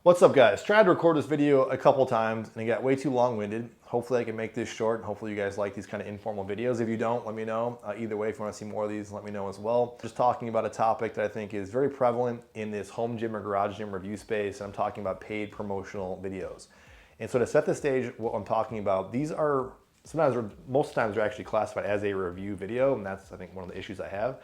What's up, guys? Tried to record this video a couple times and it got way too long-winded. Hopefully I can make this short and hopefully you guys like these kind of informal videos. If you don't, let me know. Either way, if you want to see more of these, let me know as well. Just talking about a topic that I think is very prevalent in this home gym or garage gym review space. And I'm talking about paid promotional videos. And so to set the stage, what I'm talking about, these are sometimes, or most times, they're actually classified as a review video. And that's, I think, one of the issues I have.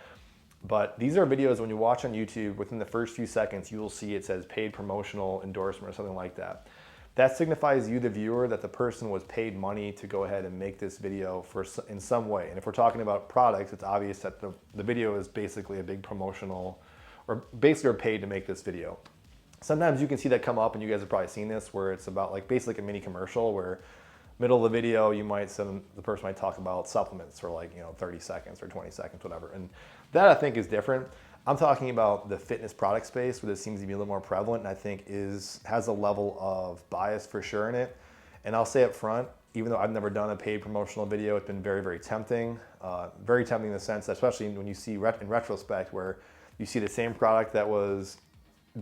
But these are videos when you watch on YouTube, within the first few seconds, you will see it says paid promotional endorsement or something like that. That signifies you, the viewer, that the person was paid money to go ahead and make this video in some way. And if we're talking about products, it's obvious that the video is basically a big promotional, or basically are paid to make this video. Sometimes you can see that come up, and you guys have probably seen this, where it's about like basically like a mini commercial where middle of the video, the person might talk about supplements for 30 seconds or 20 seconds, whatever. And that I think is different. I'm talking about the fitness product space where this seems to be a little more prevalent and I think has a level of bias for sure in it. And I'll say up front, even though I've never done a paid promotional video, it's been very, very tempting. Very tempting in the sense that, especially when you see in retrospect where you see the same product that was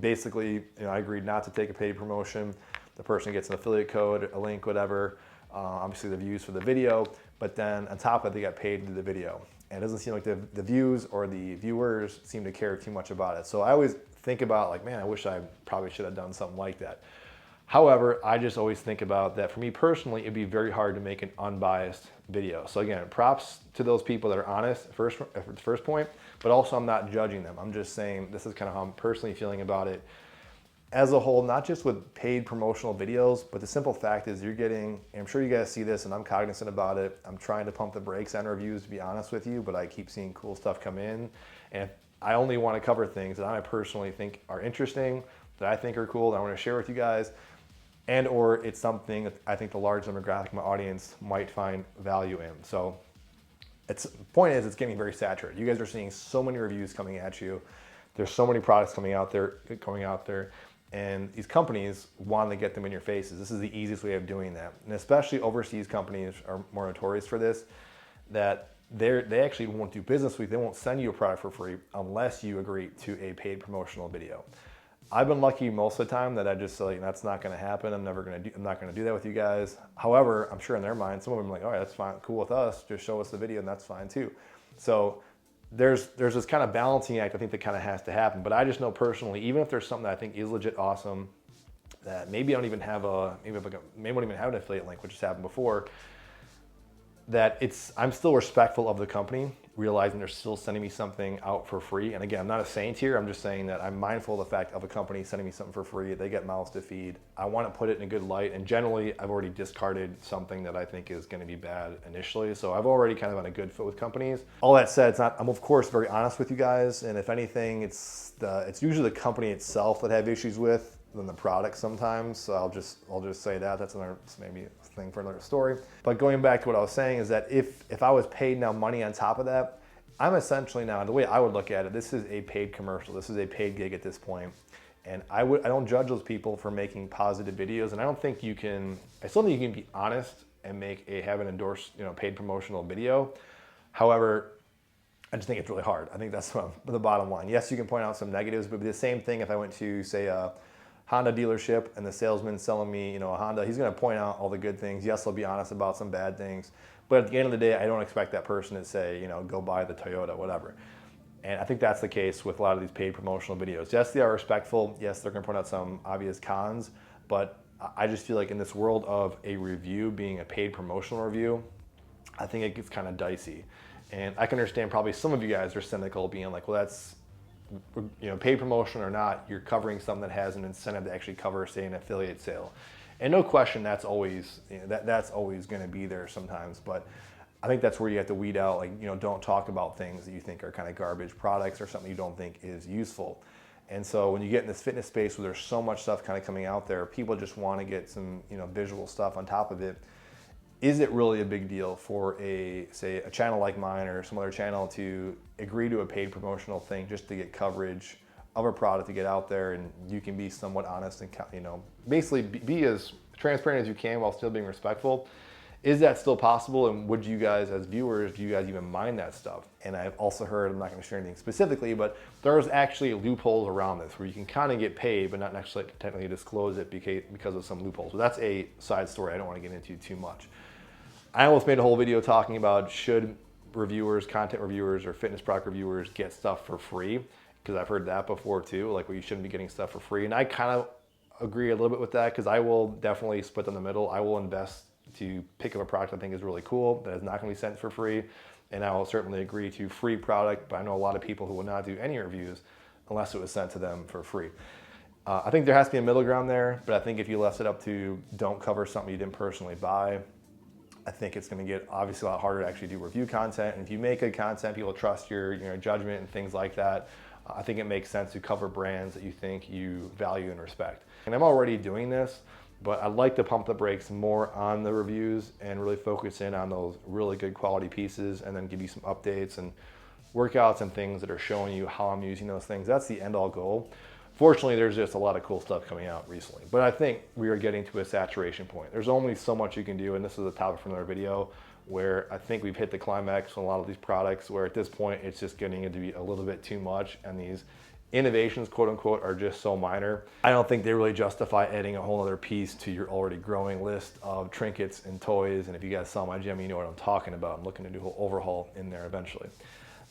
basically, I agreed not to take a paid promotion. The person gets an affiliate code, a link, whatever. Obviously the views for the video, but then on top of it, they got paid to do the video. And it doesn't seem like the views or the viewers seem to care too much about it. So I always think about like, man, I wish I probably should have done something like that. However, I just always think about that for me personally, it'd be very hard to make an unbiased video. So again, props to those people that are honest at the first point, but also I'm not judging them. I'm just saying this is kind of how I'm personally feeling about it as a whole, not just with paid promotional videos, but the simple fact is you're getting, and I'm sure you guys see this and I'm cognizant about it. I'm trying to pump the brakes on reviews, to be honest with you, but I keep seeing cool stuff come in. And I only want to cover things that I personally think are interesting, that I think are cool, that I want to share with you guys, and or it's something that I think the large demographic of my audience might find value in. So the point is, it's getting very saturated. You guys are seeing so many reviews coming at you. There's so many products coming out there. And these companies want to get them in your faces. This is the easiest way of doing that. And especially overseas companies are more notorious for this, that they actually won't do business with you. They won't send you a product for free unless you agree to a paid promotional video. I've been lucky most of the time that I just say, that's not going to happen. I'm not going to do that with you guys. However, I'm sure in their mind, some of them are like, all right, that's fine, cool with us. Just show us the video and that's fine too. So there's this kind of balancing act I think that kind of has to happen. But I just know personally, even if there's something that I think is legit awesome, that maybe I don't even have maybe I won't even have an affiliate link, which has happened before, that I'm still respectful of the company, realizing they're still sending me something out for free. And again, I'm not a saint here. I'm just saying that I'm mindful of the fact of a company sending me something for free. They get mouths to feed. I want to put it in a good light. And generally, I've already discarded something that I think is going to be bad initially. So I've already kind of on a good foot with companies. All that said, I'm of course very honest with you guys. And if anything, it's usually the company itself that I have issues with than the product sometimes. So I'll just say that. That's maybe a thing for another story. But going back to what I was saying is that if I was paid now money on top of that, I'm essentially now, the way I would look at it, this is a paid commercial. This is a paid gig at this point. And I don't judge those people for making positive videos. And I still think you can be honest and have an endorsed, paid promotional video. However, I just think it's really hard. I think that's the bottom line. Yes, you can point out some negatives, but it'd be the same thing if I went to, say, a Honda dealership and the salesman selling me, a Honda. He's going to point out all the good things. Yes, he'll be honest about some bad things. But at the end of the day, I don't expect that person to say, go buy the Toyota, whatever. And I think that's the case with a lot of these paid promotional videos. Yes, they are respectful. Yes, they're going to point out some obvious cons. But I just feel like in this world of a review being a paid promotional review, I think it gets kind of dicey. And I can understand probably some of you guys are cynical, being like, well, that's, paid promotion or not, you're covering something that has an incentive to actually cover, say, an affiliate sale. And no question, that's always that's always going to be there sometimes. But I think that's where you have to weed out, don't talk about things that you think are kind of garbage products or something you don't think is useful. And so when you get in this fitness space where there's so much stuff kind of coming out there, people just want to get some visual stuff on top of it. Is it really a big deal for say a channel like mine or some other channel to agree to a paid promotional thing just to get coverage of a product to get out there, and you can be somewhat honest and basically be as transparent as you can while still being respectful? Is that still possible? And would you guys, as viewers, do you guys even mind that stuff? And I've also heard, I'm not going to share anything specifically, but there's actually loopholes around this where you can kind of get paid, but not necessarily technically disclose it because of some loopholes. But that's a side story I don't want to get into too much. I almost made a whole video talking about should reviewers, content reviewers, or fitness product reviewers get stuff for free, because I've heard that before too, like well, you shouldn't be getting stuff for free. And I kind of agree a little bit with that, because I will definitely split in the middle. I will invest to pick up a product I think is really cool that is not going to be sent for free, and I will certainly agree to free product, but I know a lot of people who will not do any reviews unless it was sent to them for free. I think there has to be a middle ground there, but I think if you left it up to don't cover something you didn't personally buy, I think it's going to get obviously a lot harder to actually do review content. And if you make good content, people trust your judgment and things like that. I think it makes sense to cover brands that you think you value and respect. And I'm already doing this, but I'd like to pump the brakes more on the reviews and really focus in on those really good quality pieces, and then give you some updates and workouts and things that are showing you how I'm using those things. That's the end all goal. Fortunately, there's just a lot of cool stuff coming out recently, but I think we are getting to a saturation point. There's only so much you can do, and this is a topic for another video, where I think we've hit the climax on a lot of these products, where at this point it's just getting to be a little bit too much, and these innovations, quote unquote, are just so minor. I don't think they really justify adding a whole other piece to your already growing list of trinkets and toys. And if you guys saw my gym, you know what I'm talking about. I'm looking to do a whole overhaul in there eventually.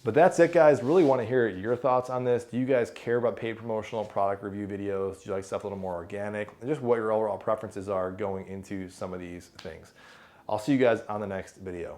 But that's it, guys. Really want to hear your thoughts on this. Do you guys care about paid promotional product review videos? Do you like stuff a little more organic? And just what your overall preferences are going into some of these things. I'll see you guys on the next video.